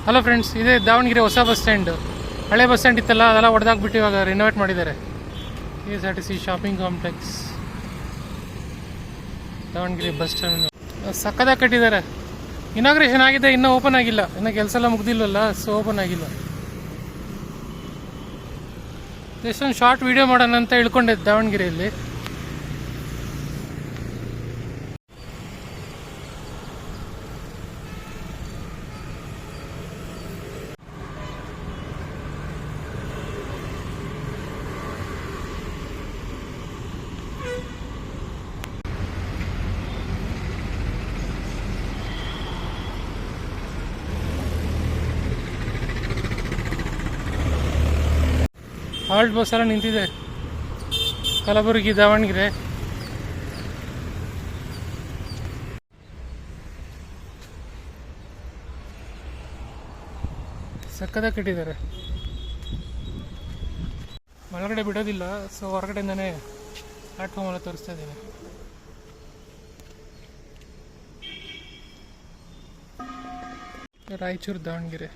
Hello friends, ಇದೇ ದಾವಣಗೆರೆ ಹೊಸ bus stand. ಹಳೆ ಬಸ್ ಸ್ಟ್ಯಾಂಡ್ ಇತ್ತಲ್ಲ, ಅದೆಲ್ಲ ಹೊಡೆದಾಕ್ಬಿಟ್ಟು ಇವಾಗ ರಿನೋವೇಟ್ ಮಾಡಿದ್ದಾರೆ. KSRTC shopping complex Davanagere bus stand ಸಕ್ಕದಾಗಿ ಕಟ್ಟಿದ್ದಾರೆ. ಇನಾಗ್ರೇಷನ್ ಆಗಿದೆ, ಇನ್ನೂ ಓಪನ್ ಆಗಿಲ್ಲ. ಇನ್ನೂ ಕೆಲಸ ಎಲ್ಲ ಮುಗ್ದಿಲ್ವಲ್ಲ, ಸೊ ಓಪನ್ ಆಗಿಲ್ಲ. ಎಷ್ಟೊಂದು ಶಾರ್ಟ್ ವಿಡಿಯೋ ಮಾಡೋಣ ಅಂತ ಇಳ್ಕೊಂಡೆ ದಾವಣಗೆರೆಯಲ್ಲಿ. ಹಾಲ್ಟ್ ಬಸ್ ಎಲ್ಲ ನಿಂತಿದೆ. ಕಲಬುರಗಿ ದಾವಣಗೆರೆ. ಸಕ್ಕದಾಗಿ ಕಟ್ಟಿದ್ದಾರೆ. ಒಳಗಡೆ ಬಿಡೋದಿಲ್ಲ, ಸೊ ಹೊರಗಡೆಯಿಂದನೇ ಪ್ಲಾಟ್ಫಾರ್ಮ್ ಎಲ್ಲ ತೋರಿಸ್ತಾ ಇದ್ದೀನಿ. ರಾಯಚೂರು ದಾವಣಗೆರೆ.